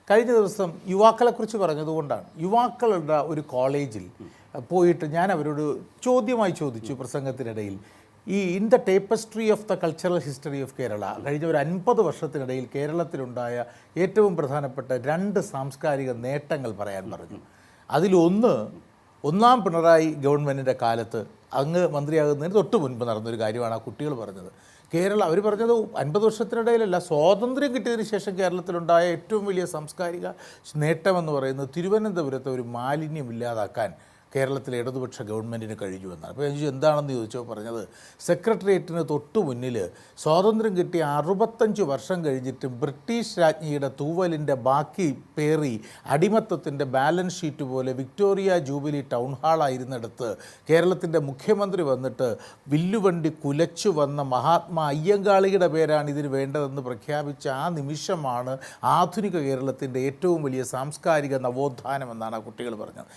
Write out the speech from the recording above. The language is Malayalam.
കഴിഞ്ഞ ദിവസം യുവാക്കളെക്കുറിച്ച് പറഞ്ഞതുകൊണ്ടാണ്. യുവാക്കളുടെ ഒരു കോളേജിൽ പോയിട്ട് ഞാൻ അവരോട് ചോദ്യമായി ചോദിച്ചു പ്രസംഗത്തിനിടയിൽ, in the tapestry of the cultural history of Kerala കഴിഞ്ഞ ഒരു 50 വർഷത്തിനിടയിൽ കേരളത്തിലുണ്ടായ ഏറ്റവും പ്രധാനപ്പെട്ട 2 സാംസ്കാരിക നേട്ടങ്ങൾ പറയാൻ പറഞ്ഞു. അതിലൊന്ന്, ഒന്നാം പിണറായി ഗവൺമെൻറ്റിൻ്റെ കാലത്ത് അങ്ങ് മന്ത്രിയാകുന്നതിന് തൊട്ട് മുൻപ് നടന്നൊരു കാര്യമാണ് ആ കുട്ടികൾ പറഞ്ഞത്. അവർ പറഞ്ഞത് 50 വർഷത്തിനിടയിലല്ല, സ്വാതന്ത്ര്യം കിട്ടിയതിന് ശേഷം കേരളത്തിലുണ്ടായ ഏറ്റവും വലിയ സാംസ്കാരിക നേട്ടമെന്ന് പറയുന്നത് തിരുവനന്തപുരത്തെ ഒരു മാലിന്യം ഇല്ലാതാക്കാൻ കേരളത്തിലെ ഇടതുപക്ഷ ഗവൺമെൻറ്റിന് കഴിഞ്ഞു എന്നാണ്. അപ്പോൾ ഞാൻ എന്താണെന്ന് ചോദിച്ചപ്പോൾ പറഞ്ഞത്, സെക്രട്ടേറിയറ്റിന് തൊട്ടു മുന്നിൽ സ്വാതന്ത്ര്യം കിട്ടിയ 65 വർഷം കഴിഞ്ഞിട്ടും ബ്രിട്ടീഷ് രാജ്ഞിയുടെ തൂവലിൻ്റെ ബാക്കി പേറി അടിമത്തത്തിൻ്റെ ബാലൻസ് ഷീറ്റ് പോലെ വിക്ടോറിയ ജൂബിലി ടൗൺ ഹാളായിരുന്നിടത്ത് കേരളത്തിൻ്റെ മുഖ്യമന്ത്രി വന്നിട്ട് വില്ലുവണ്ടി കുലച്ചു വന്ന മഹാത്മാ അയ്യങ്കാളിയുടെ പേരാണ് ഇതിന് വേണ്ടതെന്ന് പ്രഖ്യാപിച്ച ആ നിമിഷമാണ് ആധുനിക കേരളത്തിൻ്റെ ഏറ്റവും വലിയ സാംസ്കാരിക നവോത്ഥാനം എന്നാണ് ആ കുട്ടികൾ പറഞ്ഞത്.